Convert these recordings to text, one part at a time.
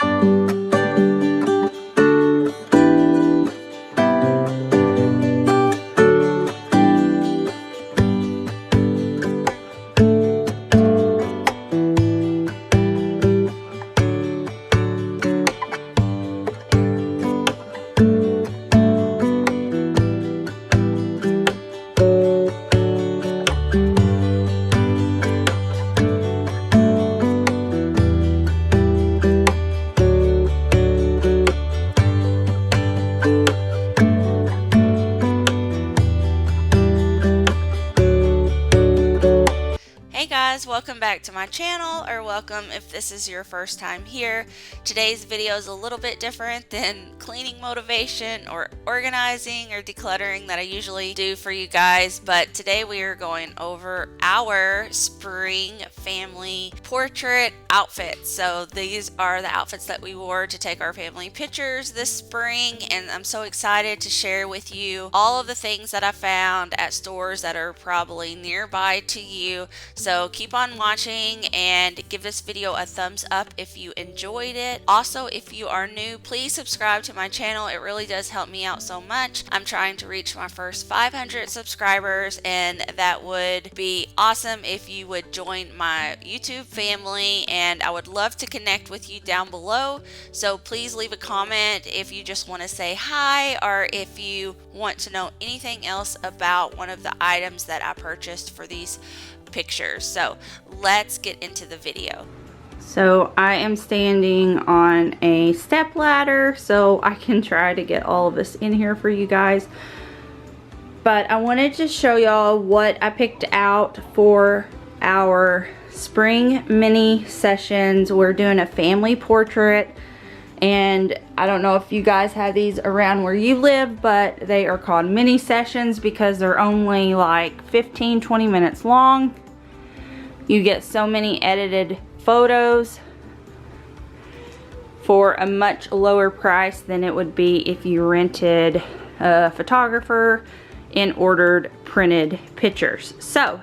Hey guys, welcome back to my channel, or welcome if this is your first time here. Today's video is a little bit different than cleaning motivation or organizing or decluttering that I usually do for you guys, but today we are going over our spring family portrait outfits. So these are the outfits that we wore to take our family pictures this spring, and I'm so excited to share with you all of the things that I found at stores that are probably nearby to you. So keep on watching and give this video a thumbs up if you enjoyed it. Also, if you are new, please subscribe to my channel. It really does help me out so much. I'm trying to reach my first 500 subscribers, and that would be awesome if you would join my YouTube family, and I would love to connect with you down below. So please leave a comment if you just want to say hi, or if you want to know anything else about one of the items that I purchased for these pictures. So let's get into the video. So I am standing on a step ladder so I can try to get all of this in here for you guys, but I wanted to show y'all what I picked out for our spring mini sessions. We're doing a family portrait, and I don't know if you guys have these around where you live, but they are called mini sessions because they're only like 15-20 minutes long. You get so many edited photos for a much lower price than it would be if you rented a photographer and ordered printed pictures. So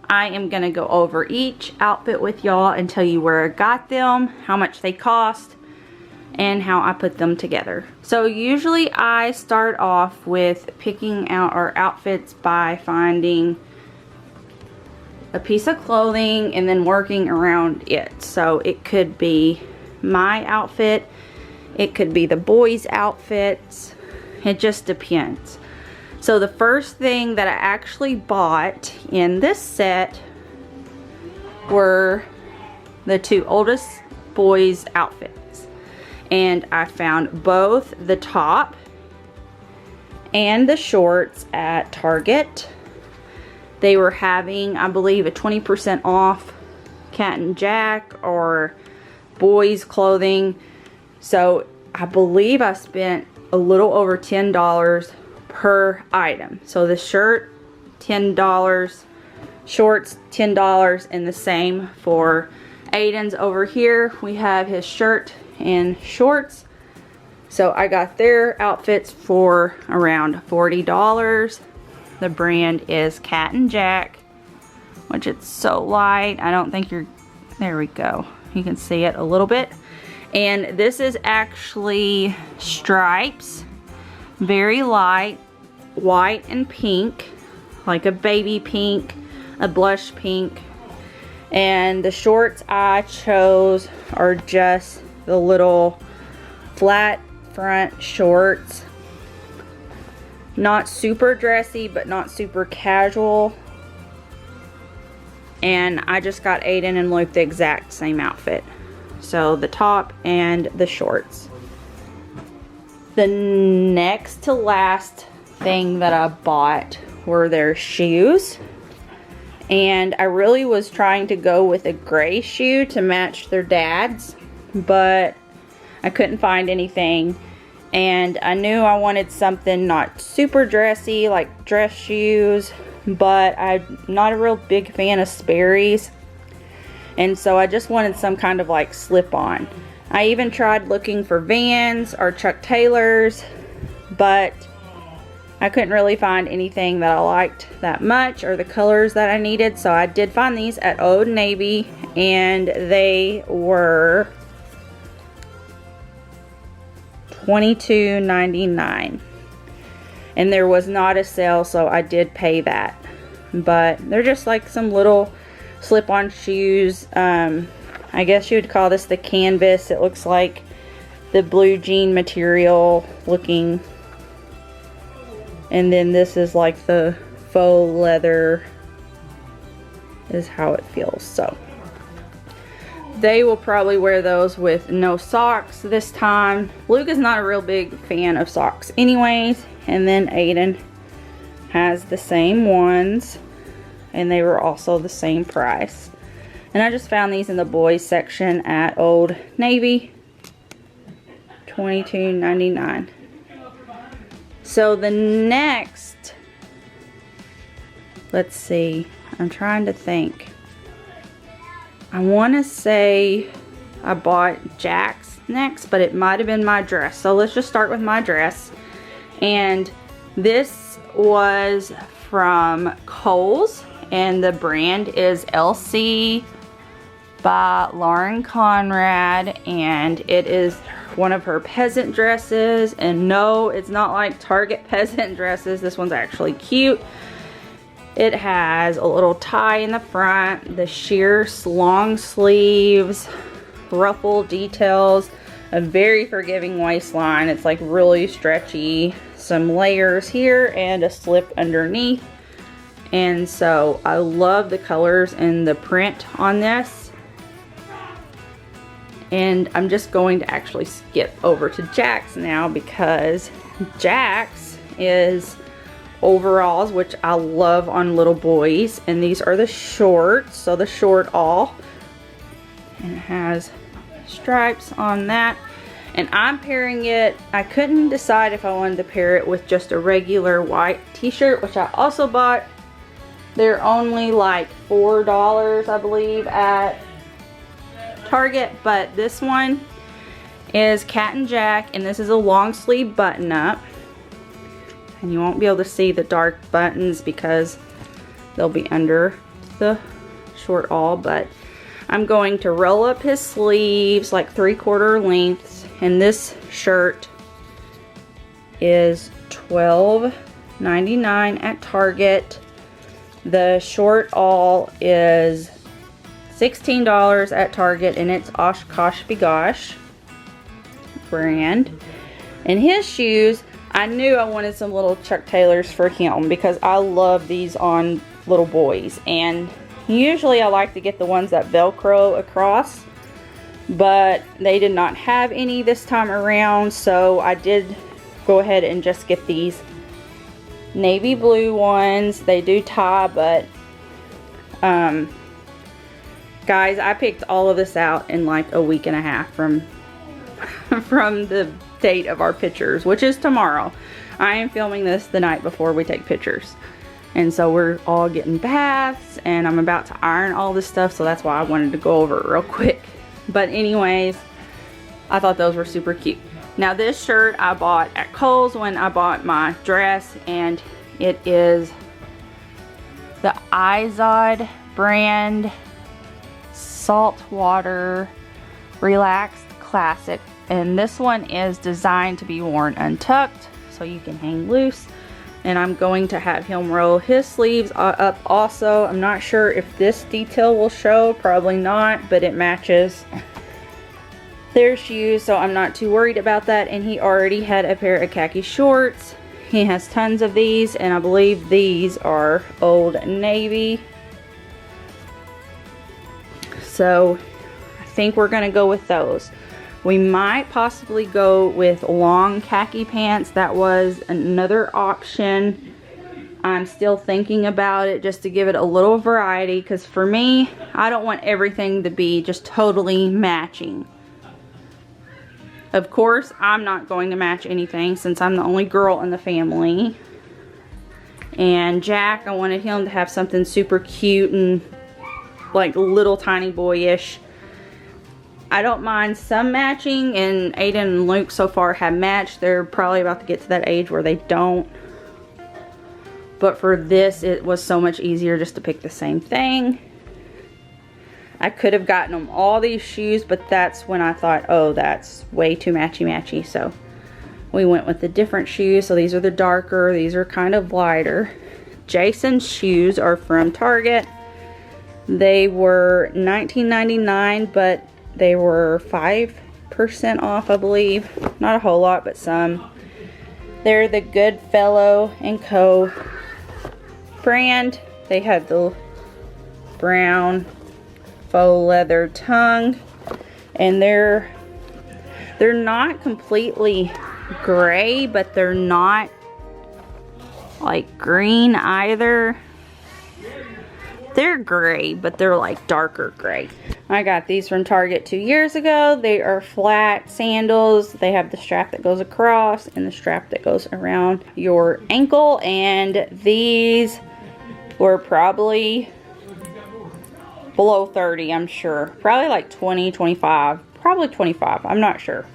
I am gonna go over each outfit with y'all and tell you where I got them, how much they cost, and how I put them together. So usually I start off with picking out our outfits by finding a piece of clothing and then working around it. So it could be my outfit, it could be the boys' outfits, it just depends. So the first thing that I actually bought in this set were the two oldest boys' outfits. And I found both the top and the shorts at Target. They were having, I believe, a 20% off Cat & Jack or boys clothing. So I believe I spent a little over $10 per item. So the shirt, $10, shorts, $10, and the same for Aiden's over here. We have his shirt and shorts. So I got their outfits for around $40. The brand is Cat & Jack, which it's so light. I don't think there we go. You can see it a little bit. And this is actually stripes, very light, white and pink, like a baby pink, a blush pink. And the shorts I chose are just the little flat front shorts. Not super dressy, but not super casual. And I just got Aiden and Luke the exact same outfit. So the top and the shorts. The next to last thing that I bought were their shoes. And I really was trying to go with a gray shoe to match their dad's, but I couldn't find anything. And I knew I wanted something not super dressy, like dress shoes, but I'm not a real big fan of Sperry's. And so I just wanted some kind of like slip-on. I even tried looking for Vans or Chuck Taylors, but I couldn't really find anything that I liked that much or the colors that I needed. So I did find these at Old Navy, and they were $22.99. And there was not a sale, so I did pay that. But they're just like some little slip-on shoes. I guess you would call this the canvas. It looks like the blue jean material looking. And then this is like the faux leather is how it feels. So they will probably wear those with no socks this time. Luke is not a real big fan of socks anyways. And then Aiden has the same ones, and they were also the same price. And I just found these in the boys section at Old Navy, $22.99. So the next, let's see, I'm trying to think. I want to say I bought Jack's next, but it might have been my dress. So let's just start with my dress. And this was from Kohls, and the brand is LC by Lauren Conrad, and it is one of her peasant dresses. And no, it's not like Target peasant dresses. This one's actually cute. It has a little tie in the front, the sheer long sleeves, ruffle details, a very forgiving waistline. It's like really stretchy, some layers here and a slip underneath. And so I love the colors and the print on this. And I'm just going to actually skip over to Jack's now, because Jack's is overalls, which I love on little boys. And these are the shorts, so the short all. And it has stripes on that. And I'm pairing it, I couldn't decide if I wanted to pair it with just a regular white t-shirt, which I also bought. They're only like $4, I believe, at Target. But this one is Cat and Jack, and this is a long sleeve button up. And you won't be able to see the dark buttons because they'll be under the short all, but I'm going to roll up his sleeves like 3/4 lengths, and this shirt is $12.99 at Target. The short all is $16 at Target, and it's Oshkosh Bigosh brand. And his shoes, I knew I wanted some little Chuck Taylors for him because I love these on little boys. And usually I like to get the ones that Velcro across, but they did not have any this time around, so I did go ahead and just get these navy blue ones. They do tie, but guys, I picked all of this out in like a week and a half from the date of our pictures, which is tomorrow. I am filming this the night before we take pictures. And so we're all getting baths, and I'm about to iron all this stuff, so that's why I wanted to go over it real quick. But anyways, I thought those were super cute. Now this shirt I bought at Kohls when I bought my dress, and it is the Izod brand Saltwater Relaxed Classic. And this one is designed to be worn untucked, so you can hang loose. And I'm going to have him roll his sleeves up also. I'm not sure if this detail will show, probably not, but it matches their shoes, so I'm not too worried about that. And he already had a pair of khaki shorts. He has tons of these, and I believe these are Old Navy. So I think we're gonna go with those. We might possibly go with long khaki pants. That was another option. I'm still thinking about it just to give it a little variety, because for me, I don't want everything to be just totally matching. Of course, I'm not going to match anything since I'm the only girl in the family. And Jack, I wanted him to have something super cute and like little tiny boyish. I don't mind some matching, and Aiden and Luke so far have matched. They're probably about to get to that age where they don't. But for this, it was so much easier just to pick the same thing. I could have gotten them all these shoes, but that's when I thought, oh, that's way too matchy-matchy. So we went with the different shoes. So these are the darker, these are kind of lighter. Jason's shoes are from Target. They were $19.99, but they were 5% off, I believe. Not a whole lot, but some. They're the Goodfellow & Co. brand. They have the brown faux leather tongue, and they're not completely gray, but they're not like green either. They're gray, but they're like darker gray. I got these from Target 2 years ago. They are flat sandals. They have the strap that goes across and the strap that goes around your ankle, and these were probably below 30, I'm sure. Probably like 20, 25, probably 25, I'm not sure.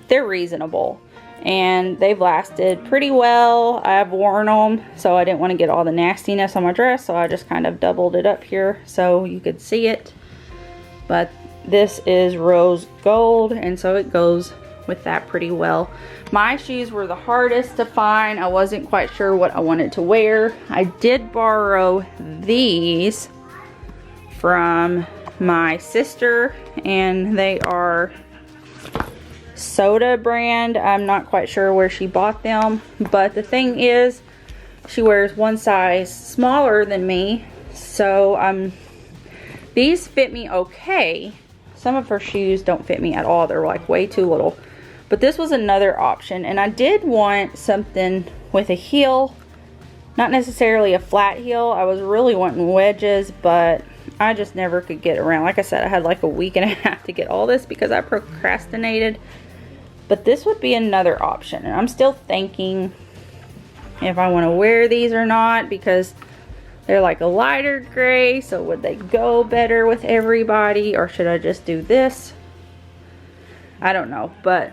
They're reasonable, and they've lasted pretty well. I've worn them, so I didn't want to get all the nastiness on my dress, so I just kind of doubled it up here so you could see it. But this is rose gold, and so it goes with that pretty well. My shoes were the hardest to find. I wasn't quite sure what I wanted to wear. I did borrow these from my sister, and they are Soda brand. I'm not quite sure where she bought them, but the thing is, she wears one size smaller than me, so these fit me okay. Some of her shoes don't fit me at all. They're like way too little, but this was another option. And I did want something with a heel, not necessarily a flat heel. I was really wanting wedges, but I just never could get around. Like I said, I had like a week and a half to get all this because I procrastinated. But this would be another option, and I'm still thinking if I want to wear these or not, because they're like a lighter gray, so would they go better with everybody, or should I just do this? I don't know, but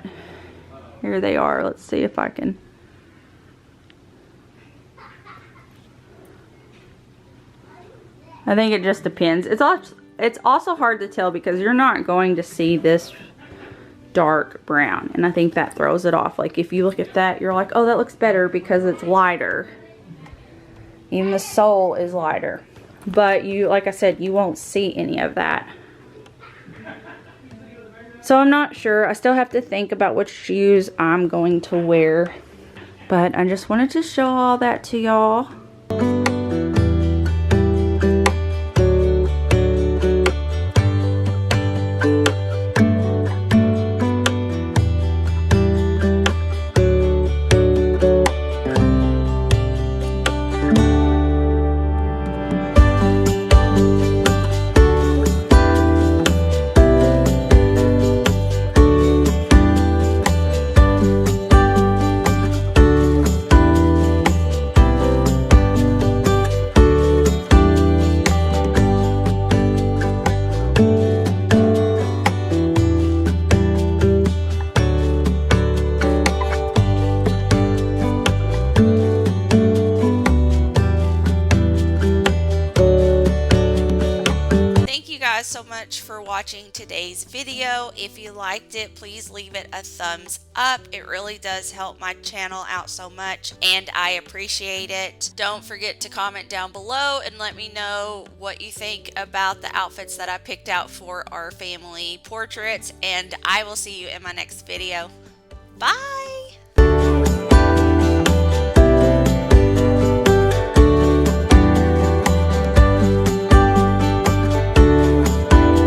here they are. Let's see if I can. I think it just depends. It's also hard to tell because you're not going to see this dark brown, and I think that throws it off. Like if you look at that, you're like, oh, that looks better because it's lighter. Even the sole is lighter, but you, like I said, you won't see any of that. So I'm not sure. I still have to think about which shoes I'm going to wear, but I just wanted to show all that to y'all. So much for watching today's video. If you liked it, please leave it a thumbs up. It really does help my channel out so much, and I appreciate it. Don't forget to comment down below and let me know what you think about the outfits that I picked out for our family portraits, and I will see you in my next video. Bye!